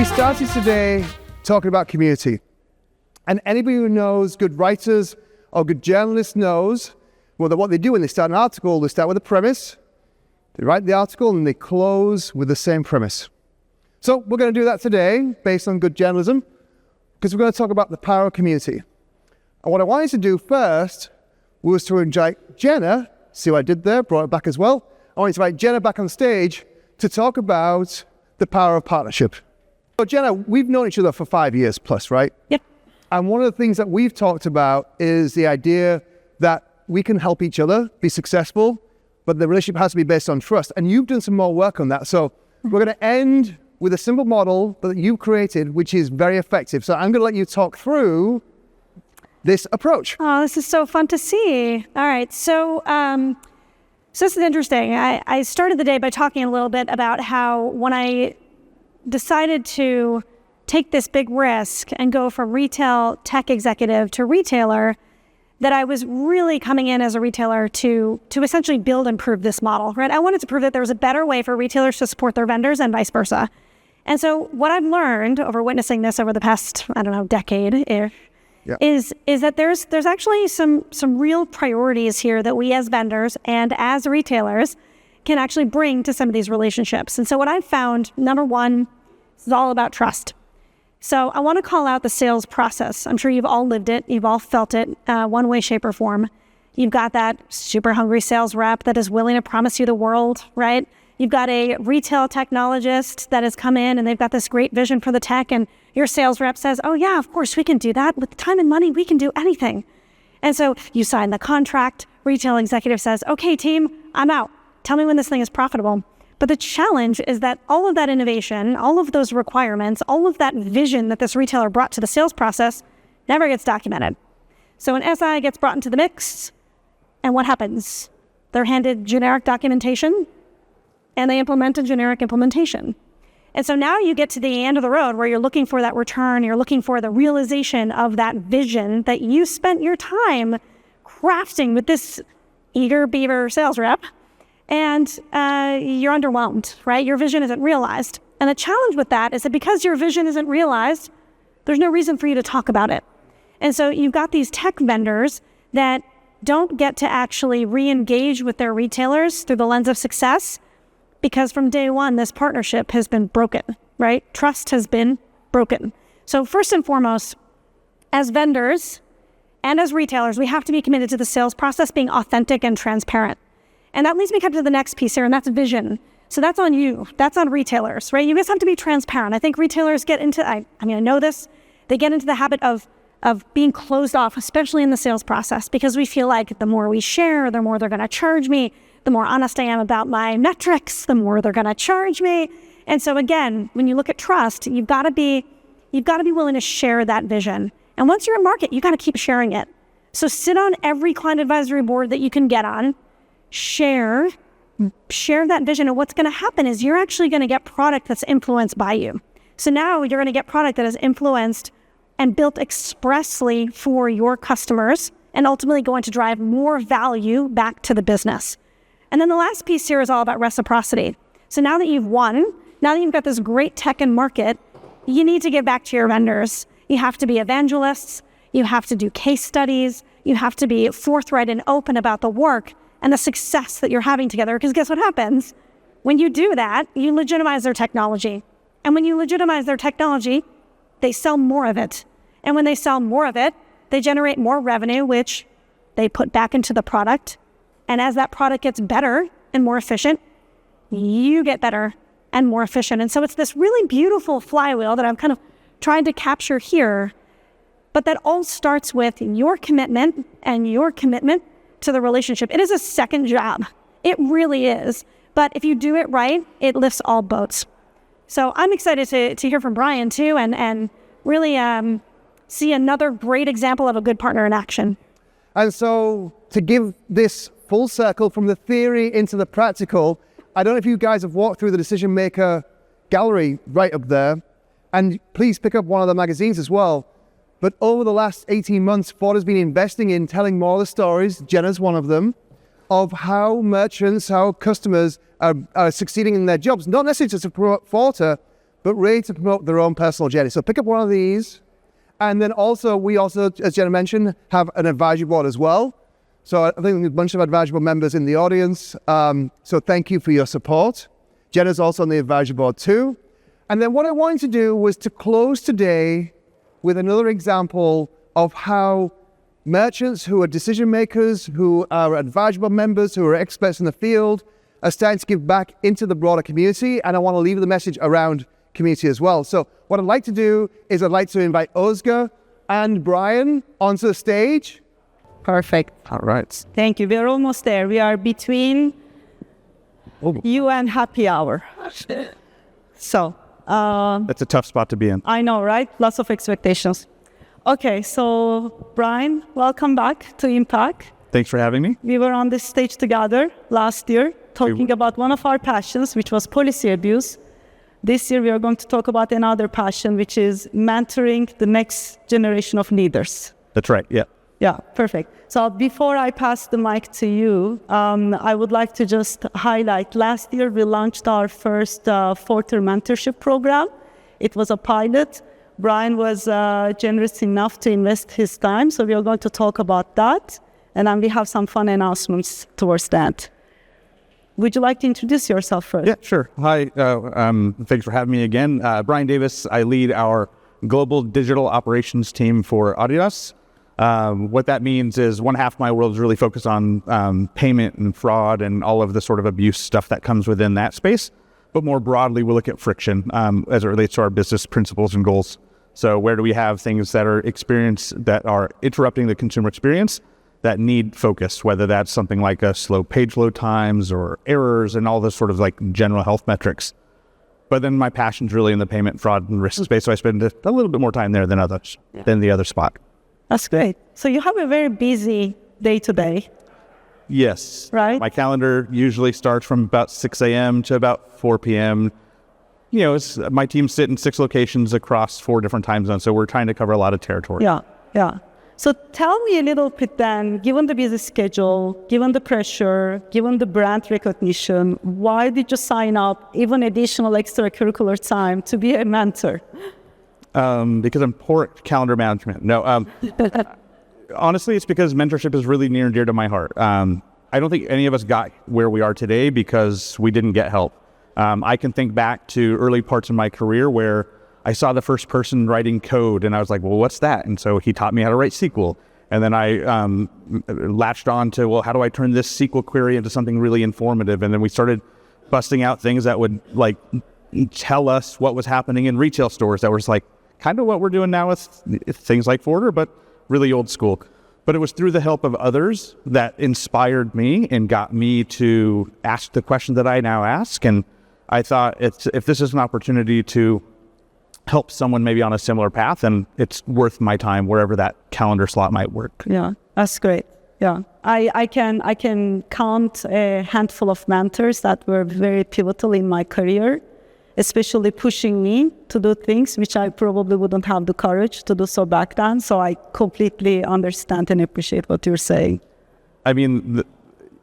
We started today talking about community. And anybody who knows good writers or good journalists knows that what they do when they start an article, they start with a premise, they write the article, and they close with the same premise. So we're going to do that today based on good journalism, because we're going to talk about the power of community. And what I wanted to do first was to invite Jenna, see what I did there, brought it back as well. I wanted to invite Jenna back on stage to talk about the power of partnership. So Jenna, we've known each other for 5 years plus, right? Yep. And one of the things that we've talked about is the idea that we can help each other be successful, but the relationship has to be based on trust. And you've done some more work on that. So we're going to end with a simple model that you've created, which is very effective. So I'm going to let you talk through this approach. Oh, this is so fun to see. All right. So this is interesting. I started the day by talking a little bit about how when I decided to take this big risk and go from retail tech executive to retailer, that I was really coming in as a retailer to essentially build and prove this model, right? I wanted to prove that there was a better way for retailers to support their vendors and vice versa. And so what I've learned over witnessing this over the past, decade-ish, is that there's actually some real priorities here that we as vendors and as retailers can actually bring to some of these relationships. And so what I've found, number one, is all about trust. So I want to call out the sales process. I'm sure you've all lived it. You've all felt it one way, shape, or form. You've got that super hungry sales rep that is willing to promise you the world, right? You've got a retail technologist that has come in and they've got this great vision for the tech, and your sales rep says, oh yeah, of course we can do that. With time and money, we can do anything. And so you sign the contract, retail executive says, okay team, I'm out. Tell me when this thing is profitable. But the challenge is that all of that innovation, all of those requirements, all of that vision that this retailer brought to the sales process never gets documented. So an SI gets brought into the mix, and what happens? They're handed generic documentation, and they implement a generic implementation. And so now you get to the end of the road where you're looking for that return, you're looking for the realization of that vision that you spent your time crafting with this eager beaver sales rep, and you're underwhelmed, right? Your vision isn't realized. And the challenge with that is that because your vision isn't realized, there's no reason for you to talk about it. And so you've got these tech vendors that don't get to actually re-engage with their retailers through the lens of success, because from day one, this partnership has been broken, right? Trust has been broken. So first and foremost, as vendors and as retailers, we have to be committed to the sales process being authentic and transparent. And that leads me to the next piece here, and that's vision. So that's on you. That's on retailers, right? You guys have to be transparent. I think retailers get into, I know this, they get into the habit of being closed off, especially in the sales process, because we feel like the more we share, the more they're going to charge me. The more honest I am about my metrics, the more they're going to charge me. And so again, when you look at trust, you've got to be willing to share that vision. And once you're in market, you got to keep sharing it. So sit on every client advisory board that you can get on, share that vision. And what's going to happen is you're actually going to get product that's influenced by you. So now you're going to get product that is influenced and built expressly for your customers, and ultimately going to drive more value back to the business. And then the last piece here is all about reciprocity. So now that you've won, now that you've got this great tech and market, you need to give back to your vendors. You have to be evangelists. You have to do case studies. You have to be forthright and open about the work and the success that you're having together. Because guess what happens? When you do that, you legitimize their technology. And when you legitimize their technology, they sell more of it. And when they sell more of it, they generate more revenue, which they put back into the product. And as that product gets better and more efficient, you get better and more efficient. And so it's this really beautiful flywheel that I'm kind of trying to capture here. But that all starts with your commitment and your commitment to the relationship. It is a second job. It really is. But if you do it right, it lifts all boats. So I'm excited to hear from Brian too, and really see another great example of a good partner in action. And so to give this full circle from the theory into the practical, I don't know if you guys have walked through the Decision Maker gallery right up there, and please pick up one of the magazines as well. But over the last 18 months, Ford has been investing in telling more of the stories, Jenna's one of them, of how merchants, how customers are succeeding in their jobs, not necessarily to support Forta, but really to promote their own personal journey. So pick up one of these. And then also, we also, as Jenna mentioned, have an advisory board as well. So I think there's a bunch of advisory board members in the audience. So thank you for your support. Jenna's also on the advisory board too. And then what I wanted to do was to close today with another example of how merchants who are decision makers, who are advisory board members, who are experts in the field, are starting to give back into the broader community. And I want to leave the message around community as well. So what I'd like to do is I'd like to invite Ozga and Brian onto the stage. Perfect. All right. Thank you. We're almost there. We are between you and happy hour. So. That's a tough spot to be in. I know, right? Lots of expectations. Okay, so Brian, welcome back to Impact. Thanks for having me. We were on this stage together last year talking about one of our passions, which was policy abuse. This year we are going to talk about another passion, which is mentoring the next generation of leaders. That's right, yeah. Yeah, perfect. So before I pass the mic to you, I would like to just highlight, last year we launched our first Forter mentorship program. It was a pilot. Brian was generous enough to invest his time, so we are going to talk about that. And then we have some fun announcements towards that. Would you like to introduce yourself first? Yeah, sure. Hi, thanks for having me again. Brian Davis, I lead our global digital operations team for Adidas. What that means is one half of my world is really focused on payment and fraud and all of the sort of abuse stuff that comes within that space. But more broadly, we'll look at friction as it relates to our business principles and goals. So where do we have things that are that are interrupting the consumer experience that need focus, whether that's something like a slow page load times or errors and all this sort of like general health metrics. But then my passion's really in the payment, fraud, and risk space, so I spend a little bit more time there than the other spot. That's great. So you have a very busy day-to-day. Yes. Right? My calendar usually starts from about 6 a.m. to about 4 p.m. You know, my team sit in 6 locations across 4 different time zones, so we're trying to cover a lot of territory. Yeah. So tell me a little bit then, given the busy schedule, given the pressure, given the brand recognition, why did you sign up even additional extracurricular time to be a mentor? Because I'm poor at calendar management. No, honestly, it's because mentorship is really near and dear to my heart. I don't think any of us got where we are today because we didn't get help. I can think back to early parts of my career where I saw the first person writing code and I was like, well, what's that? And so he taught me how to write SQL. And then I latched on to, well, how do I turn this SQL query into something really informative? And then we started busting out things that would like tell us what was happening in retail stores that was like kind of what we're doing now with things like Forter, but really old school. But it was through the help of others that inspired me and got me to ask the question that I now ask. And I thought if this is an opportunity to help someone maybe on a similar path, then it's worth my time wherever that calendar slot might work. Yeah, that's great. Yeah, I can count a handful of mentors that were very pivotal in my career, especially pushing me to do things which I probably wouldn't have the courage to do so back then. So I completely understand and appreciate what you're saying. I mean,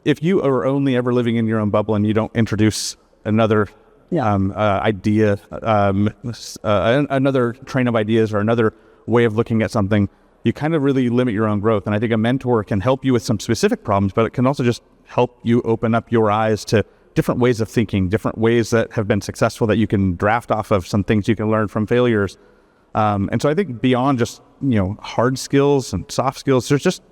if you are only ever living in your own bubble and you don't introduce another idea, another train of ideas or another way of looking at something, you kind of really limit your own growth. And I think a mentor can help you with some specific problems, but it can also just help you open up your eyes to different ways of thinking, different ways that have been successful that you can draft off of, some things you can learn from failures. And so I think beyond just, hard skills and soft skills, there's just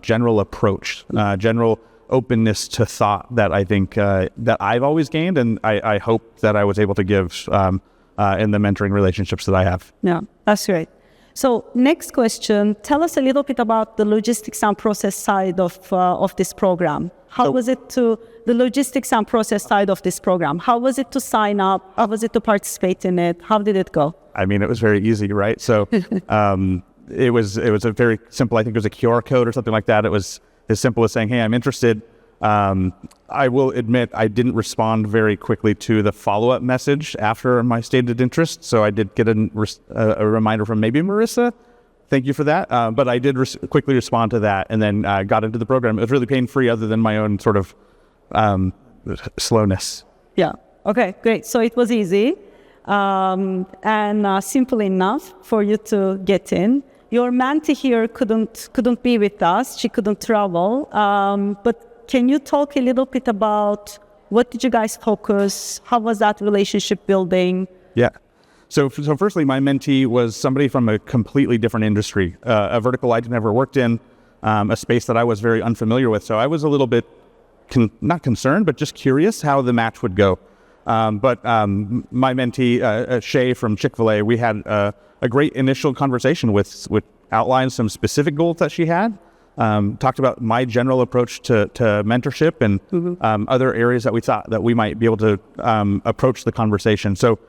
general approach, general openness to thought that I think that I've always gained, and I hope that I was able to give in the mentoring relationships that I have. Yeah, that's great. So next question, tell us a little bit about the logistics and process side of this program. How was it to the logistics and process side of this program? How was it to sign up? How was it to participate in it? How did it go? I mean, it was very easy, right? So it was a very simple, I think it was a QR code or something like that. It was as simple as saying, hey, I'm interested. I will admit I didn't respond very quickly to the follow-up message after my stated interest. So I did get a reminder from maybe Marissa. Thank you for that. But I did quickly respond to that and then got into the program. It was really pain-free other than my own sort of slowness. Yeah. Okay, great. So it was easy. and simple enough for you to get in. Your mentee here couldn't be with us. She couldn't travel. But can you talk a little bit about what did you guys focus? How was that relationship building? Yeah. So firstly, my mentee was somebody from a completely different industry, a vertical I'd never worked in, a space that I was very unfamiliar with. So I was a little bit, not concerned, but just curious how the match would go. But my mentee, Shay from Chick-fil-A, we had a great initial conversation with outlined some specific goals that she had, talked about my general approach to mentorship and other areas that we thought that we might be able to approach the conversation. So,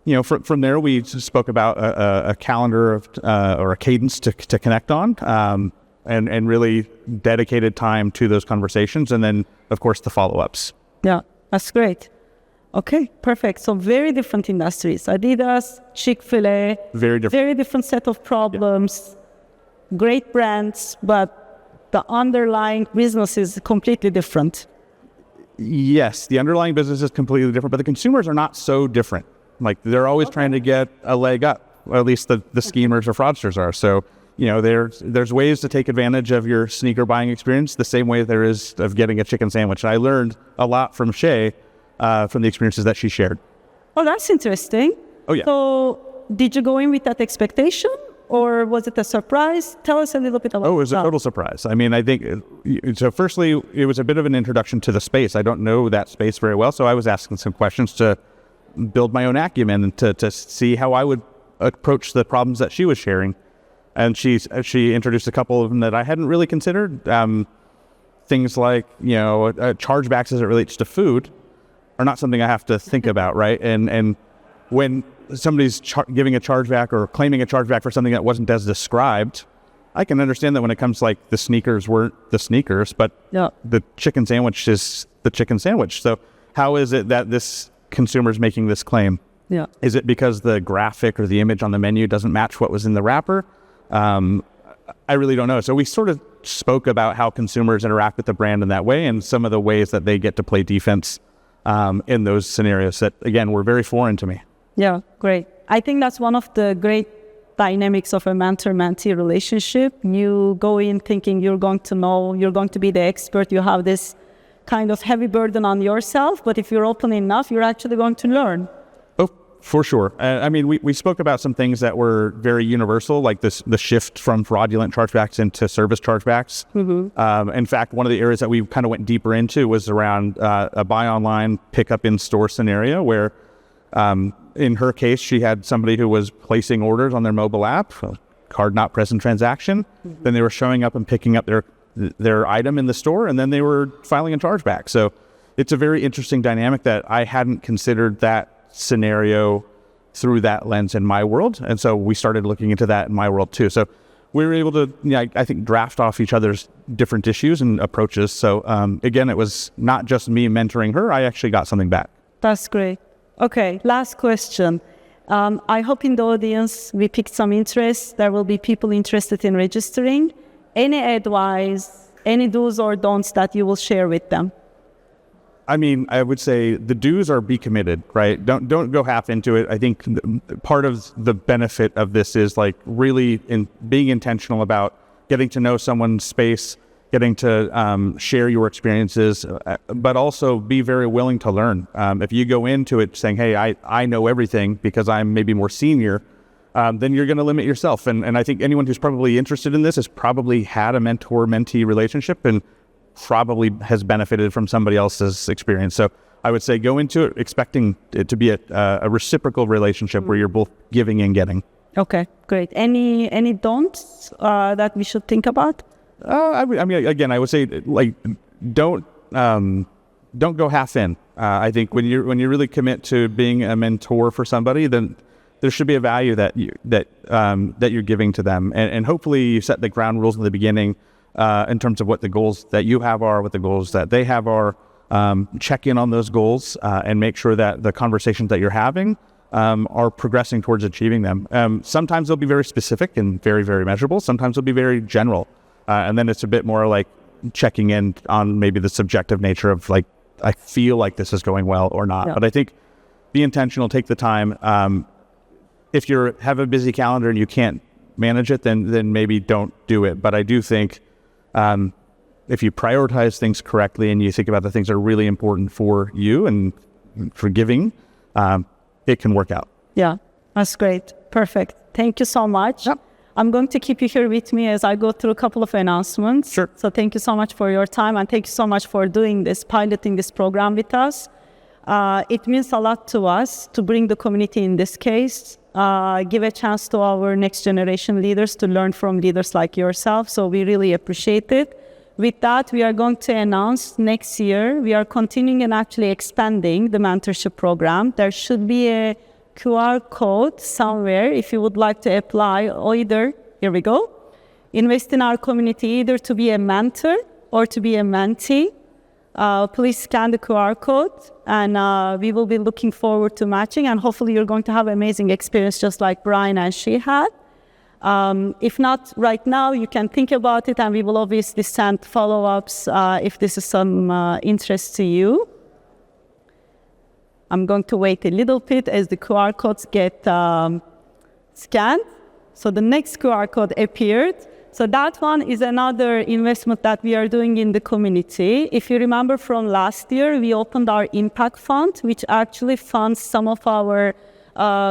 you know, from there, we spoke about a calendar of, or a cadence to connect on, and really dedicated time to those conversations. And then, of course, the follow-ups. Yeah, that's great. Okay, perfect. So very different industries. Adidas, Chick-fil-A. Very different set of problems. Yeah. Great brands, but the underlying business is completely different. Yes, the underlying business is completely different, but the consumers are not so different. Like, they're always trying to get a leg up, or at least the schemers or fraudsters are. So, you know, there's ways to take advantage of your sneaker buying experience the same way there is of getting a chicken sandwich. And I learned a lot from Shay, from the experiences that she shared. Oh, that's interesting. Oh, yeah. So did you go in with that expectation, or was it a surprise? Tell us a little bit about that. Oh, it was a total surprise. I mean, I think, so firstly, it was a bit of an introduction to the space. I don't know that space very well, so I was asking some questions to build my own acumen and to see how I would approach the problems that she was sharing. And she introduced a couple of them that I hadn't really considered. Things like, you know, chargebacks as it relates to food are not something I have to think about, right? And when somebody's giving a chargeback or claiming a chargeback for something that wasn't as described, I can understand that when it comes to, like, the sneakers weren't the sneakers, but the chicken sandwich is the chicken sandwich. So how is it that this consumer's making this claim? Yeah. Is it because the graphic or the image on the menu doesn't match what was in the wrapper? I really don't know. So we sort of spoke about how consumers interact with the brand in that way and some of the ways that they get to play defense in those scenarios that, again, were very foreign to me. Yeah, great. I think that's one of the great dynamics of a mentor-mentee relationship. You go in thinking you're going to know, you're going to be the expert, you have this kind of heavy burden on yourself, but if you're open enough, you're actually going to learn. Oh, for sure. I mean, we spoke about some things that were very universal, like the shift from fraudulent chargebacks into service chargebacks. In fact, one of the areas that we kind of went deeper into was around a buy online, pick up in store scenario where, in her case, she had somebody who was placing orders on their mobile app, a card not present transaction. Then they were showing up and picking up their item in the store, and then they were filing a chargeback. So it's a very interesting dynamic that I hadn't considered that scenario through that lens in my world. And so we started looking into that in my world too. So we were able to, I think, draft off each other's different issues and approaches. So again, it was not just me mentoring her. I actually got something back. That's great. Okay, last question. I hope in the audience we picked some interest. There will be people interested in registering. Any advice, any do's or don'ts that you will share with them? I mean, I would say the do's are be committed, right? Don't go half into it. I think part of the benefit of this is, like, really being intentional about getting to know someone's space, getting to share your experiences, but also be very willing to learn. If you go into it saying, hey, I know everything because I'm maybe more senior, then you're going to limit yourself. And I think anyone who's probably interested in this has probably had a mentor-mentee relationship and probably has benefited from somebody else's experience. So I would say go into it expecting it to be a reciprocal relationship where you're both giving and getting. Okay, great. Any don'ts that we should think about? I mean, again, I would say, like, don't go half in. I think when you really commit to being a mentor for somebody, then there should be a value that you're giving to them, and hopefully you set the ground rules in the beginning in terms of what the goals that you have are, what the goals that they have are. Check in on those goals and make sure that the conversations that you're having are progressing towards achieving them. Sometimes they'll be very specific and very, very measurable. Sometimes they'll be very general. And then it's a bit more like checking in on maybe the subjective nature of, like, I feel like this is going well or not. Yeah. But I think be intentional, take the time. If you have a busy calendar and you can't manage it, then maybe don't do it. But I do think if you prioritize things correctly and you think about the things that are really important for you and for giving, it can work out. Yeah, that's great. Perfect. Thank you so much. Yep. I'm going to keep you here with me as I go through a couple of announcements. Sure. So thank you so much for your time, and thank you so much for doing this, piloting this program with us. It means a lot to us to bring the community in this case, give a chance to our next generation leaders to learn from leaders like yourself. So we really appreciate it. With that, we are going to announce next year, we are continuing and actually expanding the mentorship program. There should be a QR code somewhere if you would like to apply, or either, here we go, invest in our community either to be a mentor or to be a mentee. Please scan the QR code, and we will be looking forward to matching, and hopefully you're going to have an amazing experience just like Brian and she had. If not right now, you can think about it, and we will obviously send follow-ups if this is some interest to you. I'm going to wait a little bit as the QR codes get scanned. So the next QR code appeared. So that one is another investment that we are doing in the community. If you remember from last year, we opened our impact fund, which actually funds some of our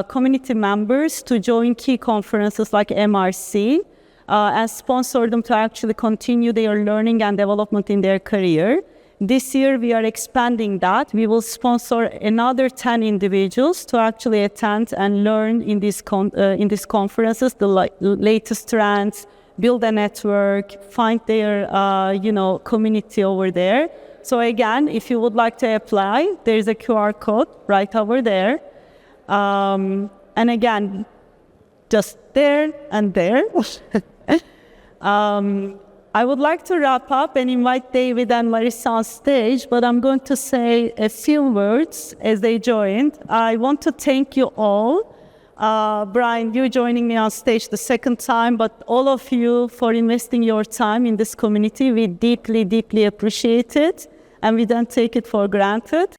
community members to join key conferences like MRC and sponsor them to actually continue their learning and development in their career. This year, we are expanding that. We will sponsor another 10 individuals to actually attend and learn in these conferences, the latest trends, build a network, find their community over there. So again, if you would like to apply, there is a QR code right over there. And again, just there and there. I would like to wrap up and invite David and Marissa on stage, but I'm going to say a few words as they joined. I want to thank you all. Brian, you joining me on stage the second time, but all of you for investing your time in this community. We deeply, deeply appreciate it, and we don't take it for granted.